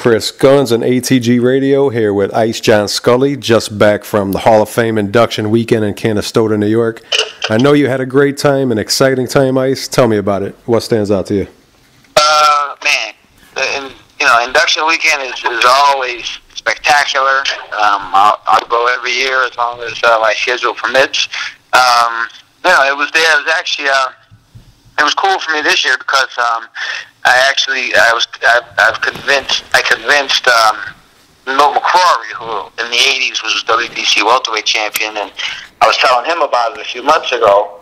Chris Guns and ATG Radio here with Ice John Scully, just back from the Hall of Fame induction weekend in Canastota, New York. I know you had a great time, an exciting time, Ice. Tell me about it. What stands out to you? Man, induction weekend is always spectacular. I'll go every year as long as my schedule permits. It was there. It was actually it was cool for me this year because I convinced Milt McCrory, who in the 80s was WBC welterweight champion, and I was telling him about it a few months ago.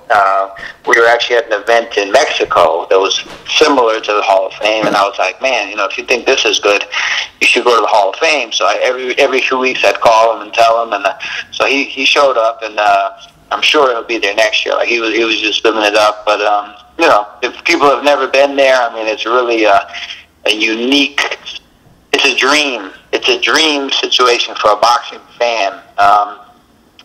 We were actually at an event in Mexico that was similar to the Hall of Fame, and I was like, man, if you think this is good, you should go to the Hall of Fame. So every few weeks I'd call him and tell him, and so he showed up, and I'm sure he'll be there next year. Like he was just living it up. But if people have never been there, I mean, it's really a unique. It's a dream. It's a dream situation for a boxing fan.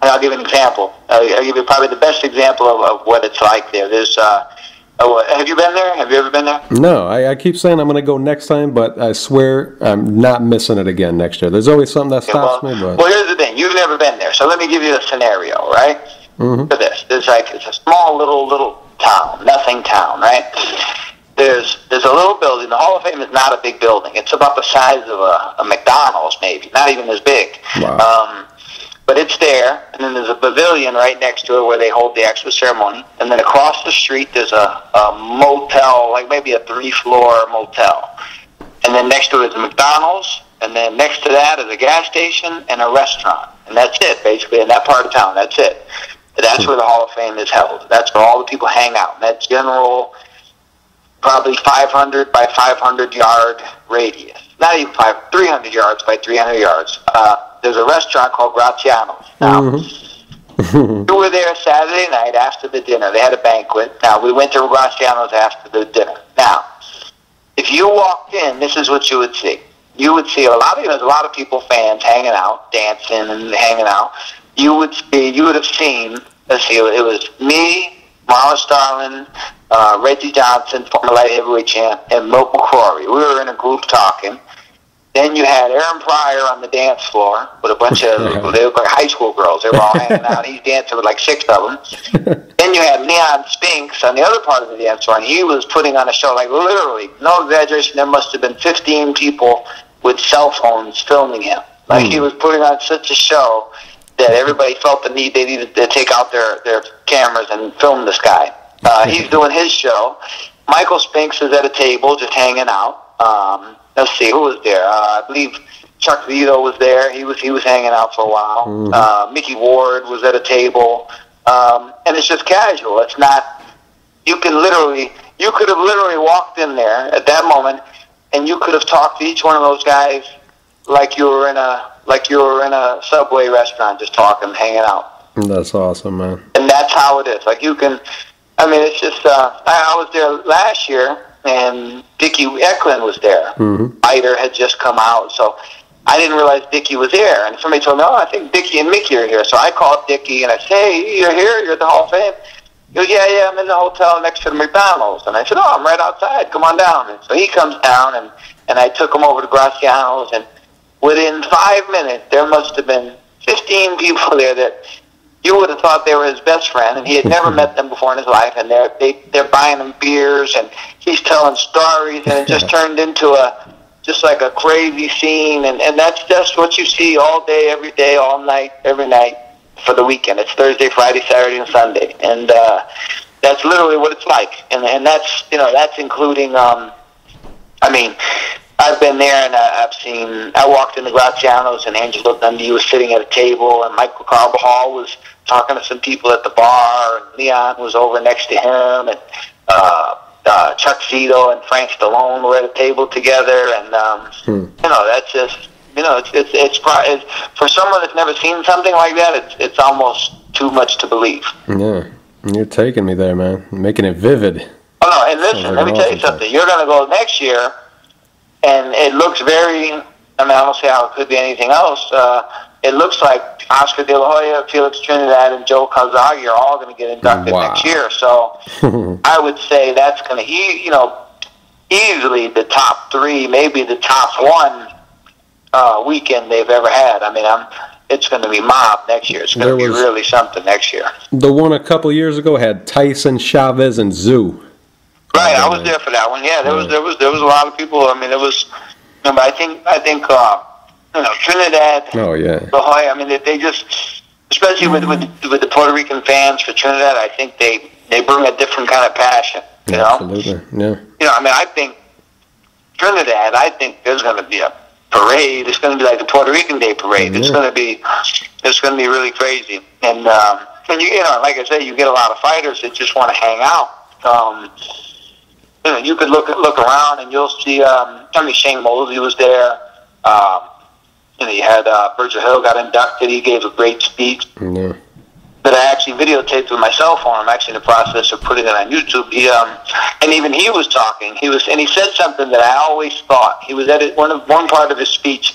And I'll give an example. I'll give you probably the best example of what it's like there. There's, have you been there? Have you ever been there? No, I keep saying I'm going to go next time, but I swear I'm not missing it again next year. There's always something that stops me. But well, here's the thing. You've never been there, so let me give you a scenario, right? Mm-hmm. For this, it's a small little town, nothing town, right? There's a little building. The Hall of Fame is not a big building. It's about the size of a McDonald's, maybe, not even as big. Wow. But it's there, and then there's a pavilion right next to it where they hold the actual ceremony. And then across the street there's a motel, like maybe a 3-floor motel. And then next to it is a McDonald's, and then next to that is a gas station and a restaurant. And that's it, basically, in that part of town. That's it. That's where the Hall of Fame is held. That's where all the people hang out. And that general, probably 500 by 500 yard radius. Not even 300 yards by 300 yards. There's a restaurant called Graziano's. Now, we were there Saturday night after the dinner. They had a banquet. Now, we went to Graziano's after the dinner. Now, if you walked in, this is what you would see. You would see there's a lot of people, fans, hanging out, dancing and hanging out. You would have seen, let's see, it was me, Marlon Starlin, Reggie Johnson, former light heavyweight champ, and Milt McCrory. We were in a group talking. Then you had Aaron Pryor on the dance floor with a bunch of, they look like high school girls. They were all hanging out. He's dancing with like 6 of them. Then you had Leon Spinks on the other part of the dance floor, and he was putting on a show, like literally, no exaggeration, there must have been 15 people with cell phones filming him. Like he was putting on such a show that everybody felt the need, they needed to take out their cameras and film this guy. He's doing his show. Michael Spinks is at a table just hanging out. Let's see, who was there? I believe Chuck Vito was there. He was hanging out for a while. Mickey Ward was at a table. And it's just casual. It's not, you could have literally walked in there at that moment and you could have talked to each one of those guys like you were in a Subway restaurant, just talking, hanging out. That's awesome, man. And that's how it is. Like it's just, I was there last year, and Dickie Eklund was there. Fighter had just come out, so I didn't realize Dickie was there. And somebody told me, I think Dickie and Mickey are here. So I called Dickie, and I said, hey, you're here? You're at the Hall of Fame? He goes, yeah, I'm in the hotel next to the McDonald's. And I said, I'm right outside. Come on down. And so he comes down, and I took him over to Graziano's, and within 5 minutes, there must have been 15 people there that you would have thought they were his best friend, and he had never met them before in his life, and they're buying him beers, and he's telling stories, and it just turned into just like a crazy scene, and that's just what you see all day, every day, all night, every night for the weekend. It's Thursday, Friday, Saturday, and Sunday, and that's literally what it's like, and that's including, I've been there, and I walked into Graziano's, and Angelo Dundee was sitting at a table, and Michael Carbajal was talking to some people at the bar, and Leon was over next to him, and Chuck Zito and Frank Stallone were at a table together, and that's just, it's for someone that's never seen something like that, it's almost too much to believe. Yeah, you're taking me there, man, making it vivid. Oh no, and listen, let me tell you something. You're going to go next year, and it looks I don't see how it could be anything else. It looks like Oscar De La Hoya, Felix Trinidad, and Joe Calzaghe are all going to get inducted next year. So I would say that's going to, easily the top 3, maybe the top 1 weekend they've ever had. I mean, it's going to be mob next year. It's going to be really something next year. The one a couple years ago had Tyson, Chavez, and Zoo. Right, I was there for that one. Yeah, there was a lot of people. I mean, it was. But I think Trinidad. Oh yeah. La Jolla. I mean, they just, especially with the Puerto Rican fans for Trinidad, I think they bring a different kind of passion. You know. Absolutely. Yeah. You know, I mean, I think Trinidad. I think there's going to be a parade. It's going to be like the Puerto Rican Day parade. Yeah. It's going to be really crazy. And you know, like I said, you get a lot of fighters that just want to hang out. You know, you could look around and you'll see. Shane Mosley was there. You know, you had Virgil Hill got inducted. He gave a great speech. Yeah. That I actually videotaped with my cell phone. I'm actually in the process of putting it on YouTube. And even he was talking. And he said something that I always thought. He was at one part of his speech.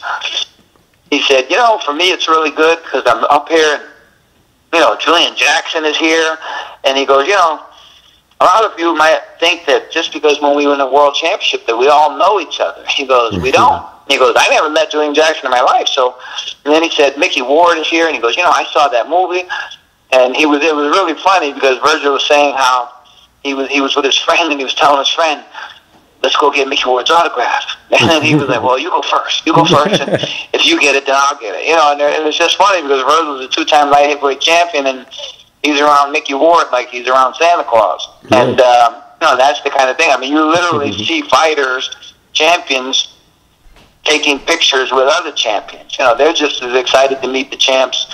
He said, you know, for me it's really good because I'm up here and, you know, Julian Jackson is here. And he goes, you know, a lot of you might think that just because when we win a world championship that we all know each other. He goes, we don't. He goes, I never met Julian Jackson in my life. So, and then he said, Mickey Ward is here. And he goes, you know, I saw that movie. And it was really funny because Virgil was saying how he was with his friend and he was telling his friend, let's go get Mickey Ward's autograph. And then he was like, well, you go first. You go first. And if you get it, then I'll get it. You know, and it was just funny because Virgil was a two-time light heavyweight champion and he's around Mickey Ward like he's around Santa Claus. Yeah. And, you know, that's the kind of thing. I mean, you literally see fighters, champions, taking pictures with other champions. You know, they're just as excited to meet the champs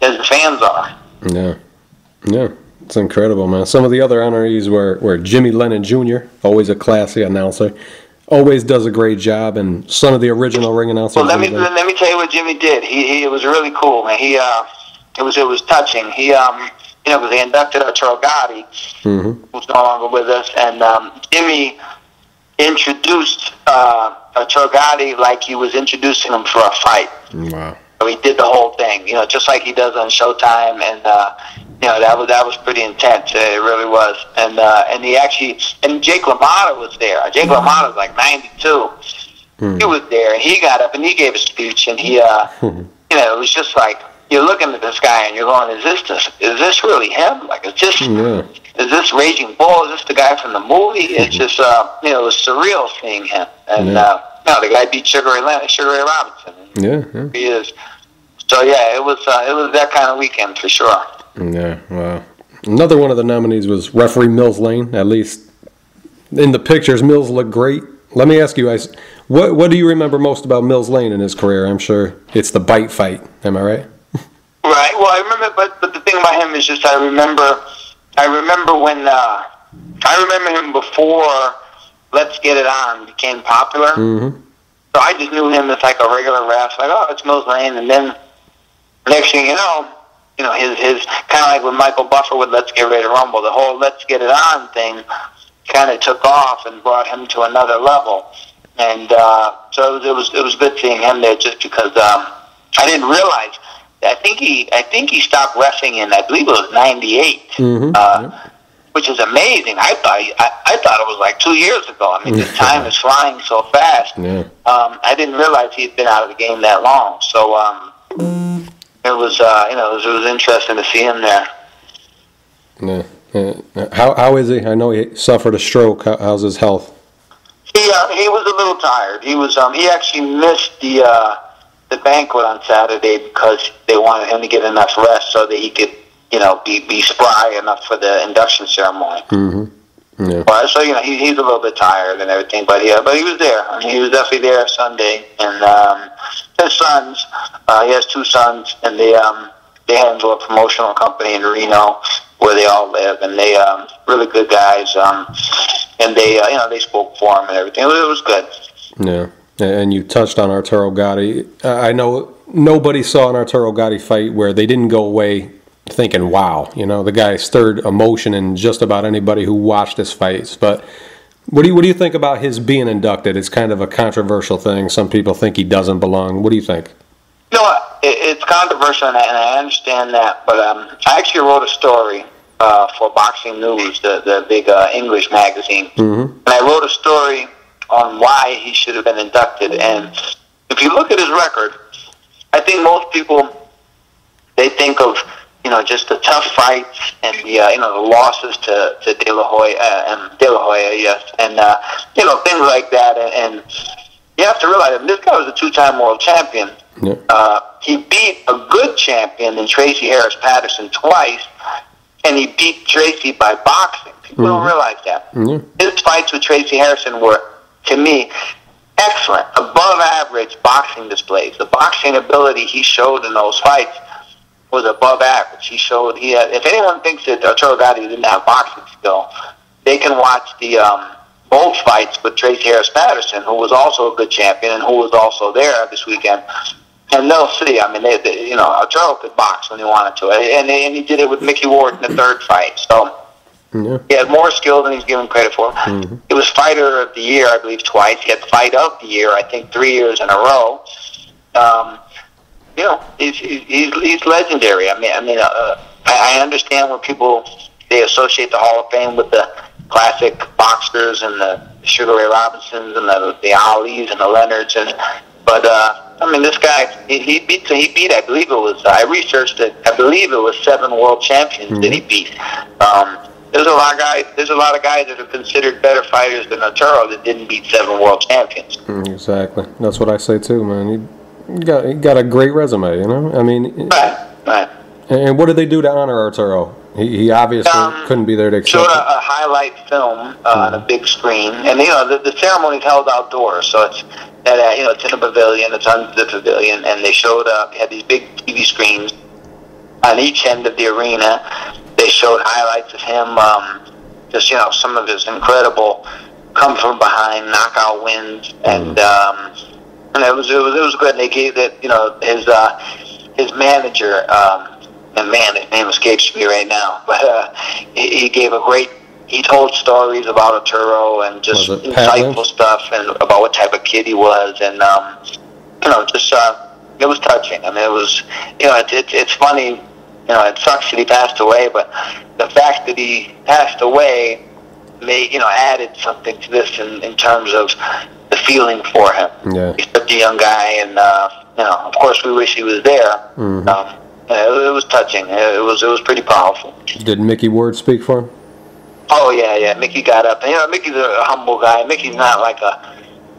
as the fans are. Yeah. Yeah. It's incredible, man. Some of the other honorees were Jimmy Lennon Jr., always a classy announcer. Always does a great job, and son of the original ring announcer. Well, let me tell you what Jimmy did. It was really cool, man. It was touching. You know, because they inducted Arturo Gatti, who's no longer with us, and Jimmy introduced Arturo Gatti like he was introducing him for a fight. Wow. So he did the whole thing, you know, just like he does on Showtime, and you know, that was pretty intense. It really was, and he actually, and Jake LaMotta was there. Jake LaMotta's like 92. He was there, and he got up and he gave a speech, and he, you know, it was just like you're looking at this guy and you're going, is this really him? Like, is this Raging Bull? Is this the guy from the movie? It's just, you know, it was surreal seeing him, and no, the guy beat Sugar Ray Robinson. Yeah. He is. So yeah, it was that kind of weekend for sure. Yeah, wow. Another one of the nominees was referee Mills Lane. At least in the pictures, Mills looked great. Let me ask you guys, what do you remember most about Mills Lane in his career? I'm sure it's the bite fight. Am I right? Right. Well, I remember, but the thing about him is just I remember when I remember him before Let's Get It On became popular. Mm-hmm. So I just knew him as like a regular ref, like, oh, it's Mills Lane, and then next thing you know, his kind of like with Michael Buffer with Let's Get Ready to Rumble, the whole Let's Get It On thing kind of took off and brought him to another level, and so it was good seeing him there just because I didn't realize. I think he stopped wrestling in, I believe it was 98. Which is amazing. I thought it was like 2 years ago. I mean, the time is flying so fast. Yeah. I didn't realize he'd been out of the game that long. So it was it was interesting to see him there. Yeah. How is he? I know he suffered a stroke. How's his health? He was a little tired. He was he actually missed the banquet on Saturday because they wanted him to get enough rest so that he could, you know, be spry enough for the induction ceremony. Yeah. Well, so, you know, he's a little bit tired and everything, but he was there. I mean, he was definitely there Sunday. And his sons, he has two sons, and they handle a promotional company in Reno where they all live, and they really good guys. And they they spoke for him and everything. It was good. Yeah. And you touched on Arturo Gatti. I know nobody saw an Arturo Gatti fight where they didn't go away thinking, wow, you know, the guy stirred emotion in just about anybody who watched his fights. But what do you think about his being inducted? It's kind of a controversial thing. Some people think he doesn't belong. What do you think? No, it's controversial, and I understand that. But I actually wrote a story for Boxing News, the big English magazine. And I wrote a story on why he should have been inducted. And if you look at his record, I think most people, they think of, just the tough fights and the losses to De La Hoya, yes, and things like that. And you have to realize that this guy was a 2-time world champion. Yeah. He beat a good champion in Tracy Harris Patterson twice, and he beat Tracy by boxing. People don't realize that. His fights with Tracy Harrison were, to me, excellent, above average boxing displays. The boxing ability he showed in those fights was above average. He showed if anyone thinks that Arturo Gatti didn't have boxing skill, they can watch the both fights with Tracy Harris Patterson, who was also a good champion and who was also there this weekend. And they'll see. I mean, Arturo could box when he wanted to, and he did it with Mickey Ward in the third fight. So he had more skill than he's given credit for. He was Fighter of the Year, I believe, twice. He had Fight of the Year, I think, 3 years in a row. He's legendary. I understand when people, they associate the Hall of Fame with the classic boxers and the Sugar Ray Robinsons and the Alis and the Leonards, but this guy, he beat. I believe it was. I researched it. I believe it was 7 world champions that he beat. There's a lot of guys. There's a lot of guys that are considered better fighters than Arturo that didn't beat 7 world champions. Exactly. That's what I say too, man. He got a great resume, Right. And what did they do to honor Arturo? He obviously couldn't be there to accept showed a highlight film on a big screen, and the ceremony's held outdoors, so it's it's in a pavilion, it's under the pavilion, and they showed had these big TV screens on each end of the arena. They showed highlights of him, some of his incredible come from behind knockout wins, and it was good. And they gave that his manager. And man, his name escapes me right now. But he gave he told stories about Arturo and just insightful stuff and about what type of kid he was, and it was touching. I mean, it was it's funny. It sucks that he passed away, but the fact that he passed away added something to this in terms of the feeling for him. Yeah. He's such a young guy, and of course we wish he was there. It was touching. It was pretty powerful. Did Mickey Ward speak for him? Oh yeah. Mickey got up. And, Mickey's a humble guy. Mickey's not like a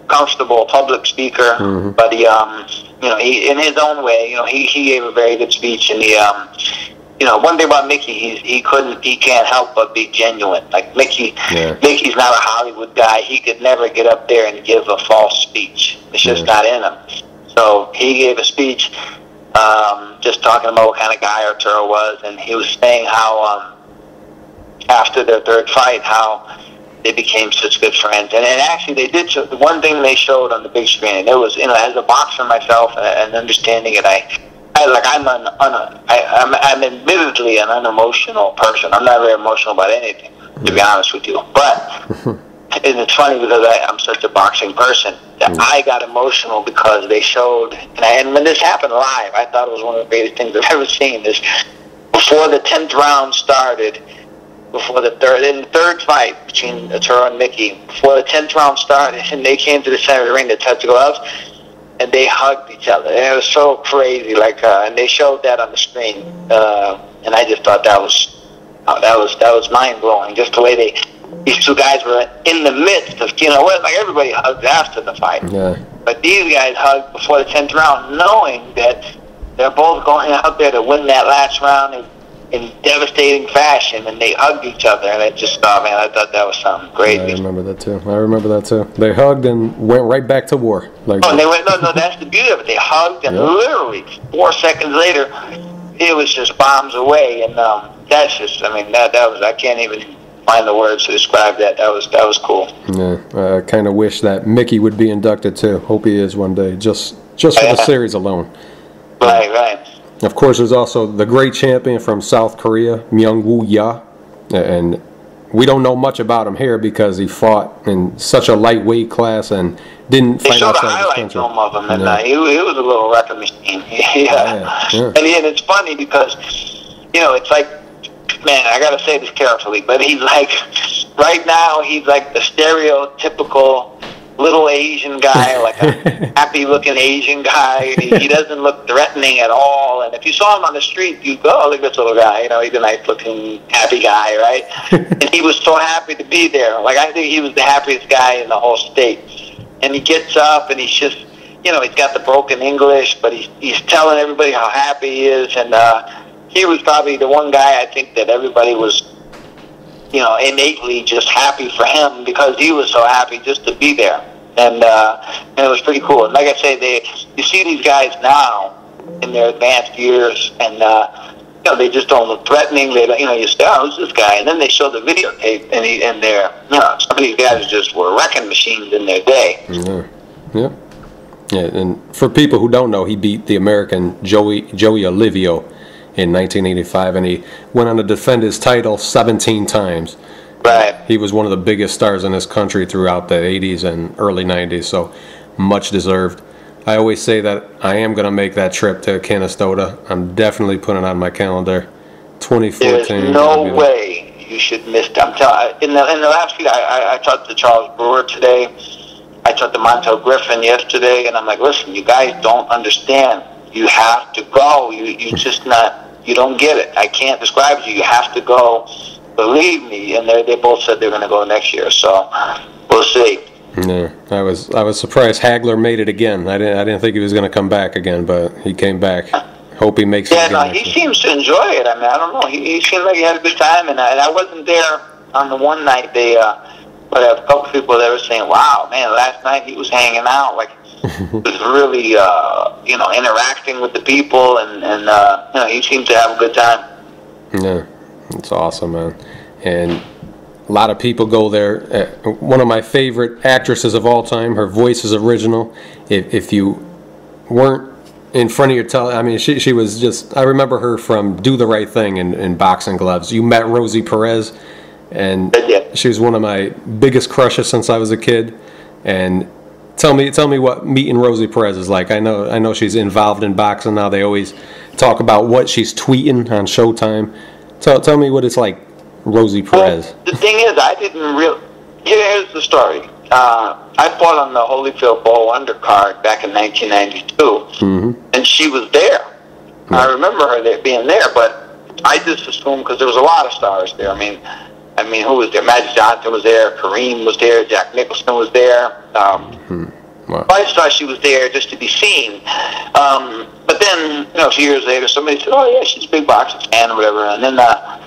comfortable public speaker, but he in his own way, he gave a very good speech. And one thing about Mickey, he can't help but be genuine. Like Mickey's not a Hollywood guy. He could never get up there and give a false speech. It's just not in him. So he gave a speech. Just talking about what kind of guy Arturo was, and he was saying how after their third fight, how they became such good friends. And actually, they did show, the one thing they showed on the big screen, and it was, as a boxer myself and understanding it, I'm admittedly an unemotional person. I'm not very emotional about anything, to be honest with you. But and it's funny because I'm such a boxing person that I got emotional because they showed, and when this happened live, I thought it was one of the greatest things I've ever seen. Is before the 10th round started, before the third fight between Arturo and Mickey, before the 10th round started, and they came to the center of the ring to touch gloves, and they hugged each other, and it was so crazy. And they showed that on the screen, and I just thought that was mind blowing. Just the way these two guys were in the midst of, everybody hugged after the fight. Yeah. But these guys hugged before the 10th round, knowing that they're both going out there to win that last round in devastating fashion, and they hugged each other, and I thought that was something crazy. I remember that too. They hugged and went right back to war. And they went, no, that's the beauty of it. They hugged, and literally 4 seconds later, it was just bombs away, and that's just, that was, I can't even find the words to describe that. That was cool. Yeah, I kind of wish that Mickey would be inducted too. Hope he is one day, just for the series alone. Right. Of course, there's also the great champion from South Korea, Myung-Woo Ya, and we don't know much about him here because he fought in such a lightweight class and didn't fight outside his country. They showed a highlight film of him, and he was a little wrecking machine. Yeah. And it's funny because, it's like, man, I gotta say this carefully, but he's like, right now, he's like the stereotypical little Asian guy, like a happy-looking Asian guy. He doesn't look threatening at all. And if you saw him on the street, you'd go, "Oh, look at this little guy. You know, he's a nice-looking, happy guy, right?" And he was so happy to be there. Like, I think he was the happiest guy in the whole state. And he gets up, and he's just, you know, he's got the broken English, but he's telling everybody how happy he is. And he was probably the one guy, I think, that everybody was, you know, innately just happy for him because he was so happy just to be there. And it was pretty cool. And like I say, you see these guys now in their advanced years, and you know, they just don't look threatening. They don't, you know, you say, "Oh, who's this guy?" And then they show the videotape, and they're, you know, some of these guys just were wrecking machines in their day. Yeah. And for people who don't know, he beat the American Joey Olivio in 1985, and he went on to defend his title 17 times. Right. He was one of the biggest stars in this country throughout the 80s and early 90s, so much deserved. I always say that I am going to make that trip to Canastota. I'm definitely putting it on my calendar. 2014. There's no way you should miss it. I'm telling you, in the last week, I talked to Charles Brewer today. I talked to Montel Griffin yesterday, and I'm like, "Listen, you guys don't understand. You have to go. You just not. You don't get it. I can't describe it to you. You have to go. Believe me." And they both said they're going to go next year. So we'll see. Yeah, I was surprised Hagler made it again. I didn't think he was going to come back again, but he came back. Hope he makes it again. Yeah, no, he seems to enjoy it. I mean, I don't know. He seemed like he had a good time, and I wasn't there on the one night. But a couple people that were saying, "Wow, man, last night he was hanging out. Like, he was really, you know, interacting with the people, and you know, he seemed to have a good time." Yeah, it's awesome, man. And a lot of people go there. One of my favorite actresses of all time. Her voice is original. If you weren't in front of your I mean, she was just. I remember her from Do the Right Thing in Boxing Gloves. You met Rosie Perez, and she was one of my biggest crushes since I was a kid. And tell me what meeting Rosie Perez is like. I know she's involved in boxing now. They always talk about what she's tweeting on Showtime. Tell me what it's like, Rosie Perez. Well, the thing is, I didn't really. Here's the story. I fought on the Holyfield Bowl undercard back in 1992, and she was there. I remember her being there, but I just assumed because there was a lot of stars there. I mean, who was there? Magic Johnson was there. Kareem was there. Jack Nicholson was there. Wow. I just thought she was there just to be seen. But then, you know, a few years later, somebody said, "Oh yeah, she's a big boxing fan," or whatever. And then I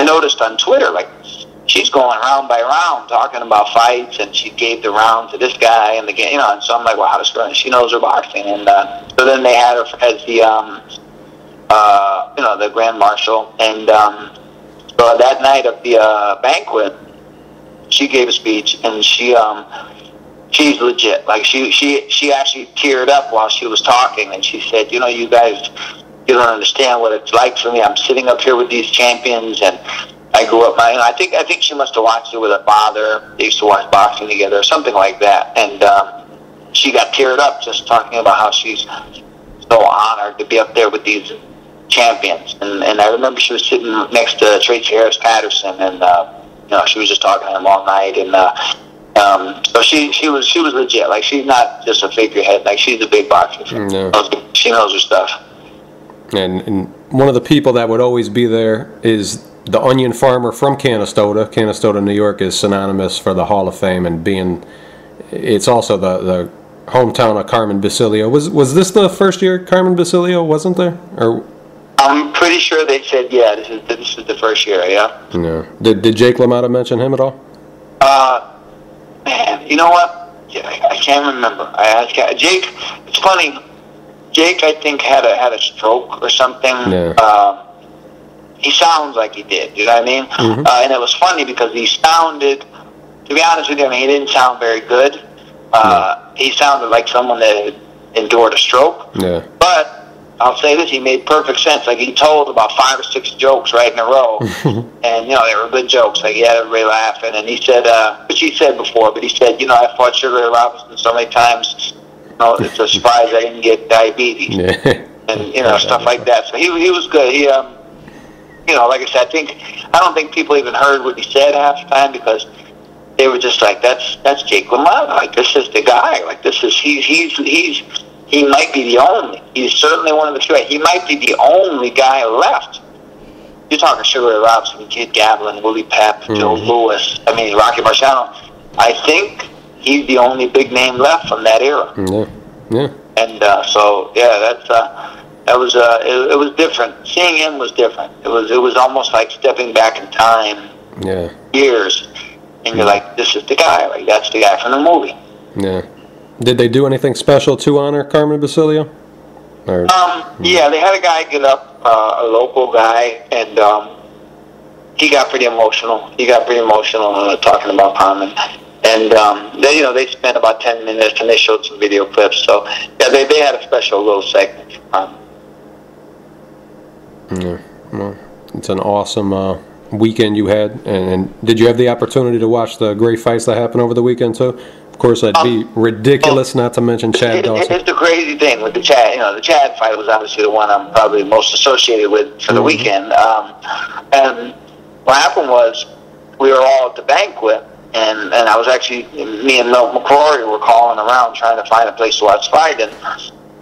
noticed on Twitter, like, she's going round by round talking about fights, and she gave the round to this guy and the game, you know. And so I'm like, "Wow, this girl, she knows her boxing." And so then they had her as the, you know, the Grand Marshal. And so that night of the banquet, she gave a speech, and she's legit. Like, she actually teared up while she was talking, and she said, "You know, you guys, you don't understand what it's like for me. I'm sitting up here with these champions, and I grew up." I think she must have watched it with her father. They used to watch boxing together, or something like that. And she got teared up just talking about how she's so honored to be up there with these champions. And I remember she was sitting next to Tracy Harris Patterson, and you know, she was just talking to him all night. And so she was legit. Like, she's not just a figurehead. Like, she's a big boxer. She knows her stuff. And one of the people that would always be there is the onion farmer from Canastota. Canastota, New York is synonymous for the Hall of Fame, and it's also the hometown of Carmen Basilio. Was this the first year Carmen Basilio wasn't there? Or I'm pretty sure they said, yeah, this is the first year, yeah. No. Did Jake LaMotta mention him at all? Man, you know what? Yeah, I can't remember. I asked Jake. It's funny. Jake, I think, had a stroke or something. Yeah. He sounds like he did. You know what I mean? And it was funny because he sounded. To be honest with you, I mean, he didn't sound very good. He sounded like someone that had endured a stroke. Yeah. But I'll say this, he made perfect sense. Like, he told about 5 or 6 jokes right in a row. And, you know, they were good jokes. Like, he had everybody laughing. And he said, which he said before, but he said, you know, I fought Sugar Ray Robinson so many times, you know, it's a surprise I didn't get diabetes. And, you know, stuff like that. So he was good. He, you know, like I said, I don't think people even heard what he said half the time because they were just like, that's Jake LaMotta. Like, this is the guy. Like, this is he might be the only. He's certainly one of the few. He might be the only guy left. You're talking Sugar Ray Robinson, Kid Gatlin, Willie Pep, Joe Louis. I mean, Rocky Marciano. I think he's the only big name left from that era. Yeah. And so that was it was different. Seeing him was different. It was almost like stepping back in time. Yeah. Years. And you're like, this is the guy. Like, that's the guy from the movie. Yeah. Did they do anything special to honor Carmen Basilio? Yeah, they had a guy get up, a local guy, and he got pretty emotional. Talking about Carmen. And they spent about 10 minutes, and they showed some video clips. So yeah, they had a special little segment for Carmen. Yeah, well, it's an awesome weekend you had. And did you have the opportunity to watch the great fights that happened over the weekend too? Of course, it'd be ridiculous not to mention Chad Dawson. It's the crazy thing with the Chad. The Chad fight was obviously the one I'm probably most associated with for the weekend. And what happened was, we were all at the banquet, and I was actually, me and Milt McCrory were calling around trying to find a place to watch the fight, and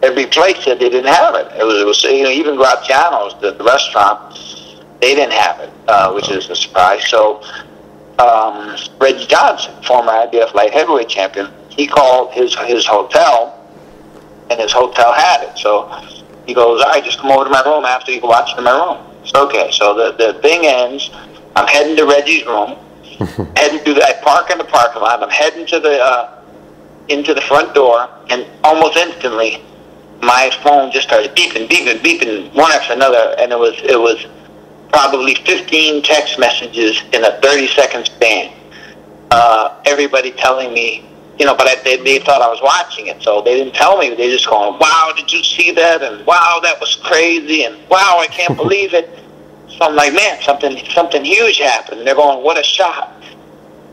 every place said they didn't have it. It was even Graziano's, the restaurant, they didn't have it, which is a surprise. So Reggie Johnson, former IBF light heavyweight champion, he called his hotel, and his hotel had it. So he goes, all right, just come over to my room after you can watch it in my room. So, okay, so the thing ends. I'm heading to Reggie's room, I park in the parking lot. I'm heading to into the front door, and almost instantly, my phone just started beeping, one after another, and it was probably 15 text messages in a 30-second span. Everybody telling me, but they thought I was watching it, so they didn't tell me. They just going, wow, did you see that? And wow, that was crazy. And wow, I can't believe it. So I'm like, man, something huge happened. And they're going, what a shot.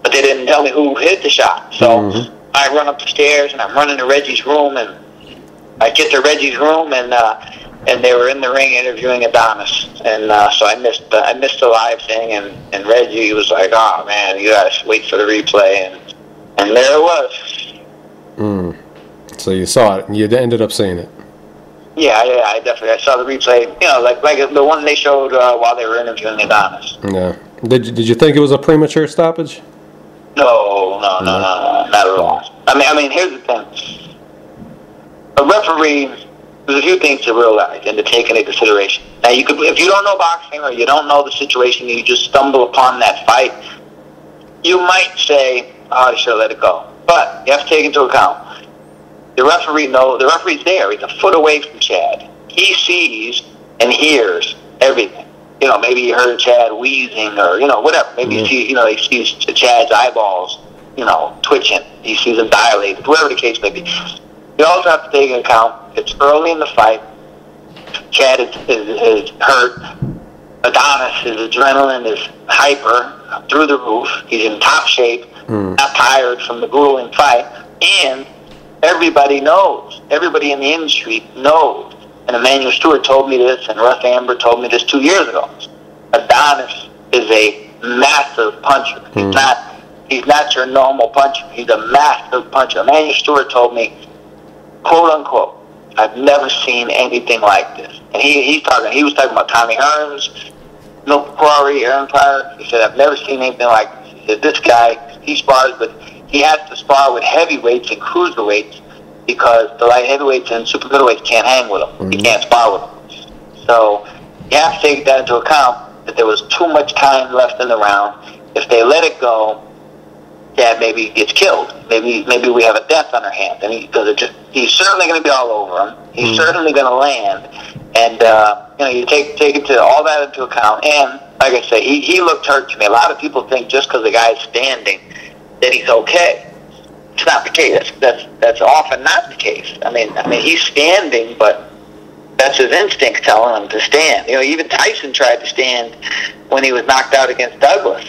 But they didn't tell me who hit the shot. So I run up the stairs, and I'm running to Reggie's room, and I get to Reggie's room, and they were in the ring interviewing Adonis. And so I missed the live thing, and Reggie was like, oh, man, you got to wait for the replay. And there it was. So you saw it, and you ended up seeing it. Yeah, I definitely saw the replay. Like the one they showed while they were interviewing Adonis. Yeah. Did you think it was a premature stoppage? No, not at all. I mean, here's the thing. A referee, there's a few things to realize and to take into consideration. Now, if you don't know boxing or you don't know the situation, you just stumble upon that fight, you might say, oh, I should have let it go. But you have to take into account, the referee's there. He's a foot away from Chad. He sees and hears everything. Maybe he heard Chad wheezing or, whatever. Maybe he sees Chad's eyeballs, twitching. He sees them dilated, whatever the case may be. You also have to take into account, it's early in the fight. Chad is hurt. Adonis, his adrenaline is hyper, through the roof. He's in top shape, not tired from the grueling fight. And everybody knows. Everybody in the industry knows. And Emmanuel Stewart told me this, and Russ Amber told me this 2 years ago. Adonis is a massive puncher. He's not your normal puncher. He's a massive puncher. Emmanuel Stewart told me, quote unquote, I've never seen anything like this. And he was talking about Tommy Hearns, Milt McCrory, Aaron Pryor. He said, I've never seen anything like this. He said, this guy, he has to spar with heavyweights and cruiserweights because the light heavyweights and super middleweights can't hang with him. He can't spar with them. So you have to take that into account, that there was too much time left in the round. If they let it go, Chad maybe gets killed. Maybe we have a death on our hands. And he's certainly going to be all over him. He's certainly going to land. And you take all that into account. And like I say, he looked hurt to me. A lot of people think just because the guy's standing that he's okay. It's not the case. That's often not the case. I mean he's standing, but that's his instinct telling him to stand. Even Tyson tried to stand when he was knocked out against Douglas.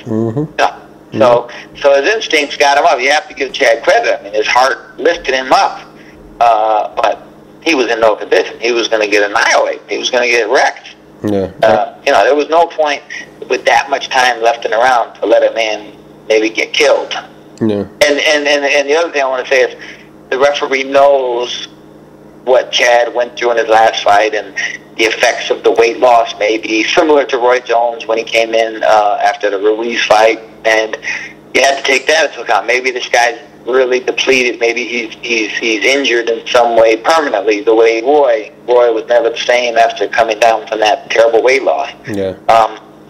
So his instincts got him up. You have to give Chad credit. I mean, his heart lifted him up, but he was in no condition. He was going to get annihilated. He was going to get wrecked. There was no point with that much time left in the round to let a man maybe get killed. Yeah. And the other thing I want to say is the referee knows what Chad went through in his last fight and the effects of the weight loss may be similar to Roy Jones when he came in after the Ruiz fight, and you have to take that into account. Maybe this guy's really depleted. Maybe he's injured in some way permanently, the way Roy was never the same after coming down from that terrible weight loss. Yeah.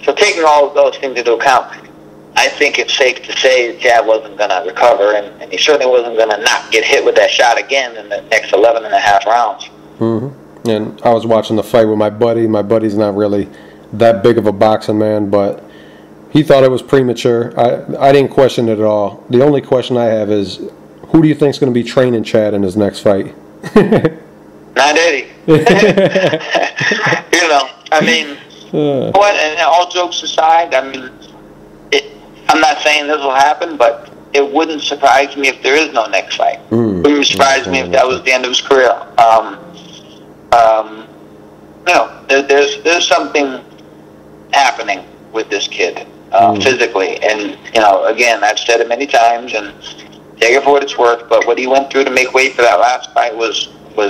So taking all of those things into account, I think it's safe to say that Chad wasn't going to recover, and he certainly wasn't going to not get hit with that shot again in the next 11 and a half rounds. Mm-hmm. And I was watching the fight with my buddy. My buddy's not really that big of a boxing man, but he thought it was premature. I didn't question it at all. The only question I have is, who do you think is going to be training Chad in his next fight? Not Eddie. I mean, what? And all jokes aside, I mean, I'm not saying this will happen, but it wouldn't surprise me if there is no next fight. It wouldn't surprise me if that was the end of his career. There's something happening with this kid physically, and again, I've said it many times, and take it for what it's worth. But what he went through to make weight for that last fight was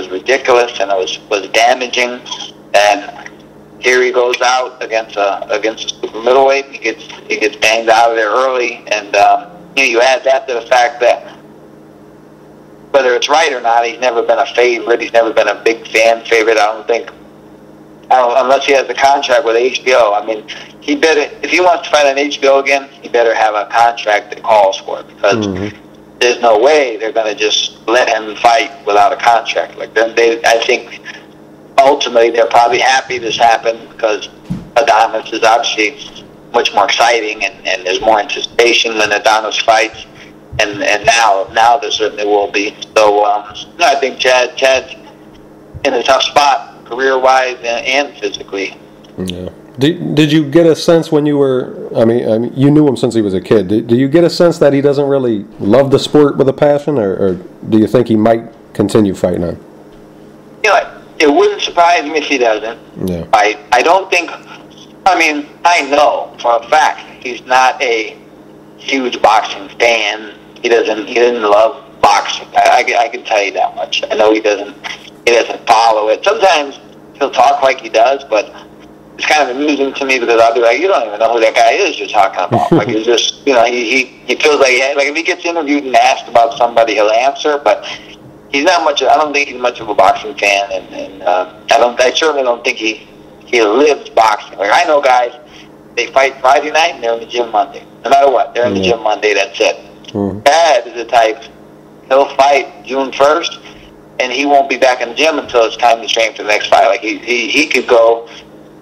ridiculous, and it was damaging. And here he goes out against a super middleweight. He gets banged out of there early, and you add that to the fact that whether it's right or not, he's never been a favorite. He's never been a big fan favorite. I don't think, unless he has a contract with HBO. I mean, he better, if he wants to fight on HBO again, he better have a contract that calls for it, because there's no way they're going to just let him fight without a contract. Like I think ultimately they're probably happy this happened, because Adonis is obviously much more exciting, and there's more anticipation when Adonis fights, and now there certainly will be. So I think Chad's in a tough spot, career-wise and physically. Yeah. Did you get a sense when you were? I mean, you knew him since he was a kid. Do you get a sense that he doesn't really love the sport with a passion, or do you think he might continue fighting on? It wouldn't surprise me if he doesn't. Yeah. I don't think. I mean, I know for a fact he's not a huge boxing fan. He doesn't love boxing. I can tell you that much. I know he doesn't follow it. Sometimes he'll talk like he does, but it's kind of amusing to me, because I'll be like, you don't even know who that guy is you're talking about. Like, it's just, he feels like if he gets interviewed and asked about somebody, he'll answer, but he's not much. I don't think he's much of a boxing fan, and I certainly don't think he lives boxing. Like, I know guys, they fight Friday night and they're in the gym Monday. No matter what, they're in the gym Monday. That's it. Dad is the type, he'll fight June 1st, and he won't be back in the gym until it's time to train for the next fight. Like, he could go,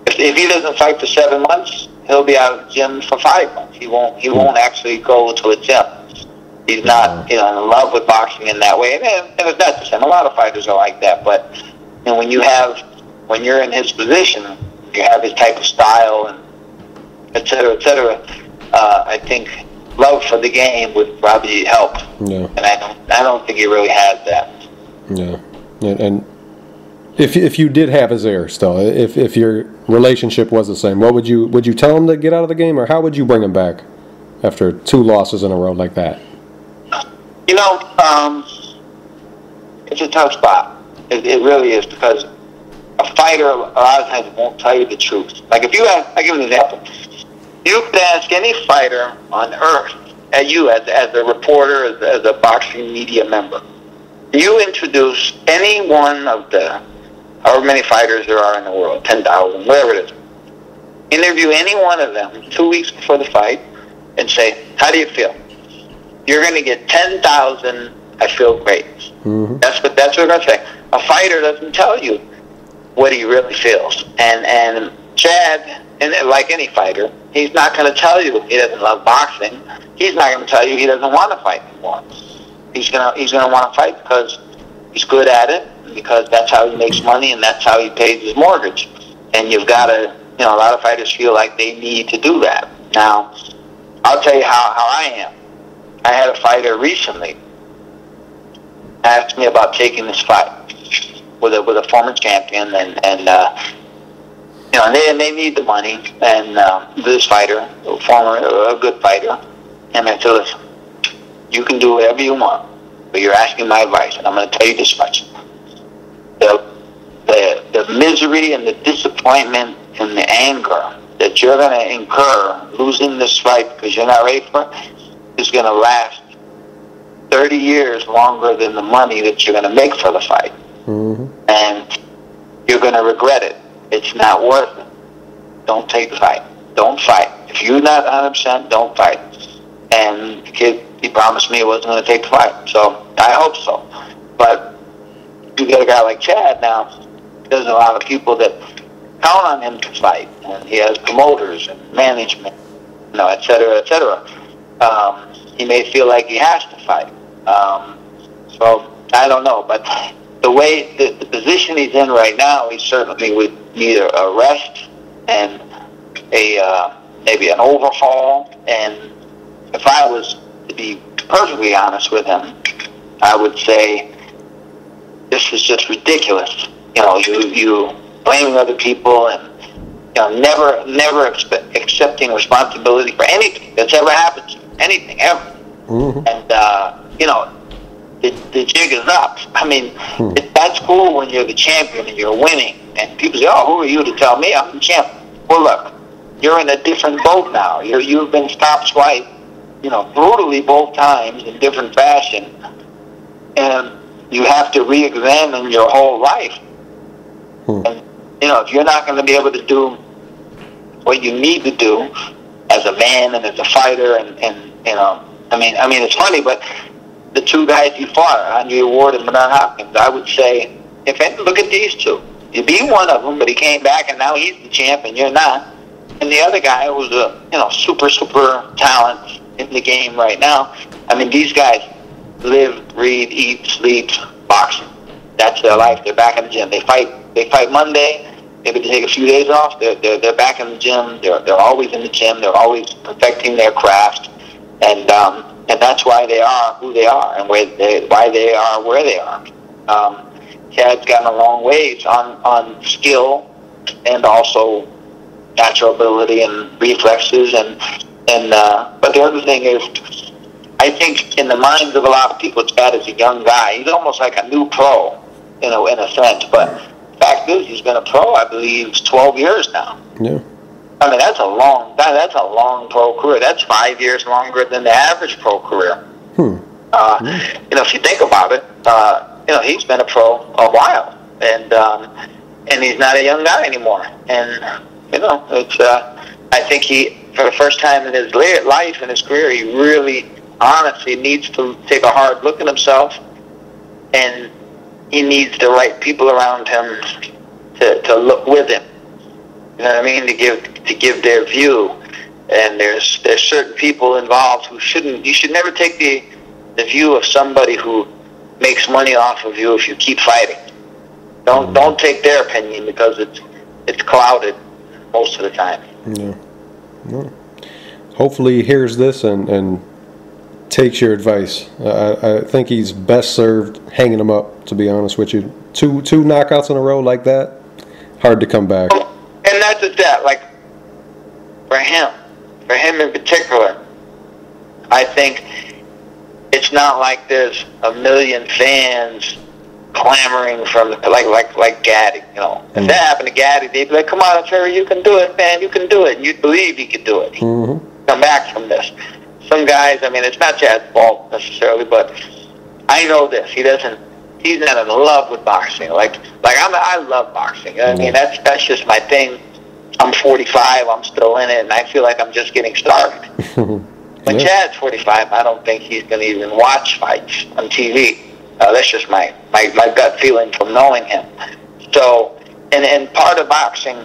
if he doesn't fight for 7 months, he'll be out of the gym for 5 months. He won't actually go to a gym. He's not, in love with boxing in that way. And it's not just him. A lot of fighters are like that. But when you're in his position, you have his type of style, and et cetera, et cetera. I think love for the game would probably help. Yeah. And I don't think he really has that. Yeah. And if you did have his ear still, if your relationship was the same, what would you tell him to get out of the game, or how would you bring him back after 2 losses in a row like that? It's a tough spot. It really is, because a fighter a lot of times won't tell you the truth. Like, I'll give you an example. You could ask any fighter on earth, as a reporter, as a boxing media member, you introduce any one of the however many fighters there are in the world, 10,000, whatever it is, interview any one of them 2 weeks before the fight and say, how do you feel? You're going to get 10,000, I feel great. That's what they're going to say. A fighter doesn't tell you what he really feels. And Chad, and like any fighter, he's not going to tell you he doesn't love boxing. He's not going to tell you he doesn't want to fight anymore. He's going to want to fight because he's good at it, because that's how he makes money, and that's how he pays his mortgage. And you've got to, a lot of fighters feel like they need to do that. Now, I'll tell you how I am. I had a fighter recently ask me about taking this fight with a former champion, and they need the money, and this fighter, a good fighter, and I said, listen, You can do whatever you want, but you're asking my advice, and I'm going to tell you this much. The misery and the disappointment and the anger that you're going to incur losing this fight because you're not ready for it is going to last 30 years longer than the money that you're going to make for the fight. Mm-hmm. And you're going to regret it. It's not worth it. Don't take the fight. Don't fight. If you're not 100%, don't fight. And the kid, he promised me he wasn't going to take the fight. So I hope so. But you get a guy like Chad now, there's a lot of people that count on him to fight. And he has promoters and management, et cetera, et cetera. He may feel like he has to fight. So I don't know. But the way, the position he's in right now, he certainly would need a rest and maybe an overhaul. And if I was to be perfectly honest with him, I would say this is just ridiculous. You blaming other people and never accepting responsibility for anything that's ever happened to you, anything ever. Mm-hmm. And the jig is up. I mean, that's cool when you're the champion and you're winning, and people say, "Oh, who are you to tell me I'm the champion?" Well, look, you're in a different boat now. You've been stopped twice, brutally both times in different fashion, and you have to re-examine your whole life. And if you're not going to be able to do what you need to do as a man and as a fighter, and I mean, it's funny, but the two guys you fought, Andre Ward and Bernard Hopkins, I would say, look at these two. You beat one of them, but he came back, and now he's the champ, and you're not. And the other guy was a super talent in the game right now. I mean, these guys live, breathe, eat, sleep boxing. That's their life. They're back in the gym. They fight Monday. Maybe they take a few days off. They're back in the gym. They're always in the gym. They're always perfecting their craft, and that's why they are who they are and why they are where they are. Chad's gotten a long ways on skill and also natural ability and reflexes, but the other thing is, I think in the minds of a lot of people, Chad is a young guy. He's almost like a new pro, in a sense. But the fact is, he's been a pro, I believe, 12 years now. Yeah. I mean, that's a long pro career. That's 5 years longer than the average pro career. If you think about it, he's been a pro a while, and he's not a young guy anymore. And it's I think he, for the first time in his life and his career, he really honestly needs to take a hard look at himself, and he needs the right people around him to look with him. You know what I mean? To give their view. And there's certain people involved who you should never take the view of somebody who makes money off of you if you keep fighting. Don't take their opinion, because it's clouded most of the time. Yeah. No. Hopefully he hears this and takes your advice. I think he's best served hanging him up, to be honest with you. Two knockouts in a row like that, hard to come back. And that's just that. Like, for him in particular, I think it's not like there's a million fans clamoring from like Gaddy. If that happened to Gaddy, they'd be like, "Come on, Terry, you can do it, man. You can do it." And you'd believe he could do it. Come back from this. Some guys, I mean, it's not Chad's fault necessarily, but I know this. He's not in love with boxing. I love boxing. I mean, that's just my thing. I'm 45. I'm still in it, and I feel like I'm just getting started. When Chad's 45, I don't think he's going to even watch fights on TV. That's just my gut feeling from knowing him. So, and part of boxing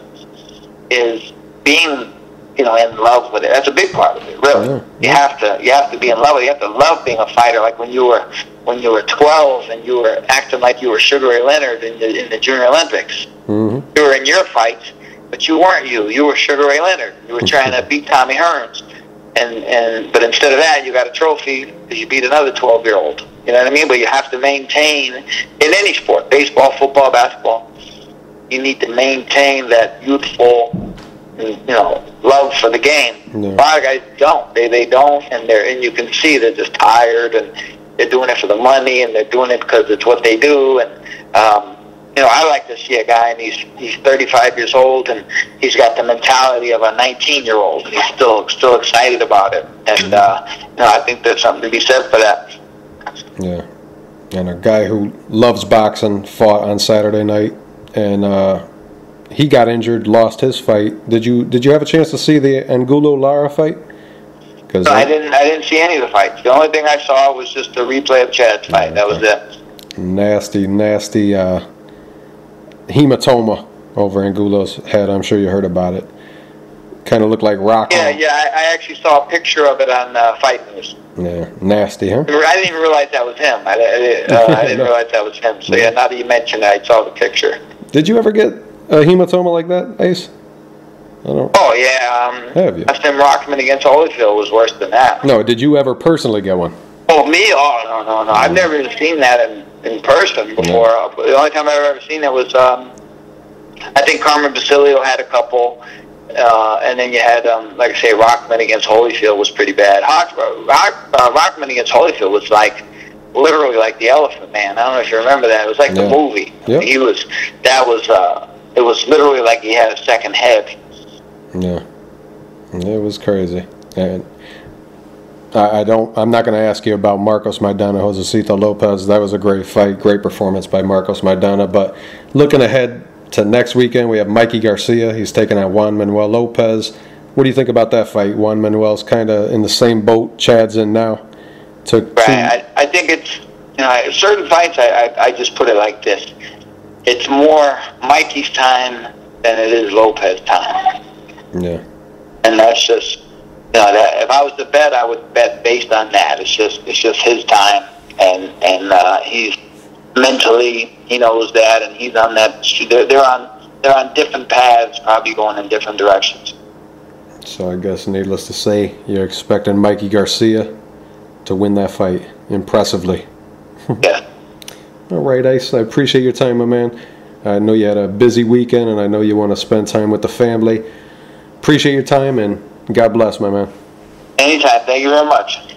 is being, in love with it. That's a big part of it, really. Yeah. You have to be in love with it. You have to love being a fighter. Like when you were 12 and you were acting like you were Sugar Ray Leonard in the Junior Olympics. You were in your fights, but you weren't you. You were Sugar Ray Leonard. You were trying to beat Tommy Hearns. But instead of that, you got a trophy because you beat another 12-year-old. You know what I mean? But you have to maintain, in any sport, baseball, football, basketball, you need to maintain that youthful love for the game. Yeah. A lot of guys don't. They don't, and you can see they're just tired, and they're doing it for the money, and they're doing it because it's what they do. And I like to see a guy, and he's 35 years old, and he's got the mentality of a 19-year-old, and he's still excited about it. And I think there's something to be said for that. Yeah, and a guy who loves boxing fought on Saturday night, and he got injured, lost his fight. Did you have a chance to see the Angulo Lara fight? No, I didn't see any of the fights. The only thing I saw was just the replay of Chad's fight. That was it. Nasty hematoma over Angulo's head. I'm sure you heard about it. Kind of looked like rock. Yeah, I actually saw a picture of it on Fight News. Yeah, nasty, huh? I didn't even realize that was him. I didn't realize that was him. So, now that you mentioned it, I saw the picture. Did you ever get a hematoma like that, Ace? Oh, yeah. Have you? Tim Rockman against Holyfield was worse than that. No, did you ever personally get one? Oh, me? Oh, no. I've never even seen that in person before. No. The only time I've ever seen it was, I think Carmen Basilio had a couple. And then you had, like I say, Rockman against Holyfield was pretty bad. Rockman against Holyfield was literally like the Elephant Man. I don't know if you remember that. It was like the movie. Yep. It was literally like he had a second head. Yeah, it was crazy. And I'm not going to ask you about Marcos Maidana, Josecito Lopez. That was a great fight, great performance by Marcos Maidana. But looking ahead to next weekend, we have Mikey Garcia. He's taking on Juan Manuel Lopez. What do you think about that fight? Juan Manuel's kind of in the same boat Chad's in now. I think it's certain fights. I just put it like this: it's more Mikey's time than it is Lopez's time. Yeah. And that's just if I was to bet, I would bet based on that. It's just his time, and he's mentally, he knows that, and he's on that. They're on different paths, probably going in different directions. So I guess, needless to say, you're expecting Mikey Garcia to win that fight impressively. Yeah. All right, Ice. I appreciate your time, my man. I know you had a busy weekend, and I know you want to spend time with the family. Appreciate your time, and God bless, my man. Anytime. Thank you very much.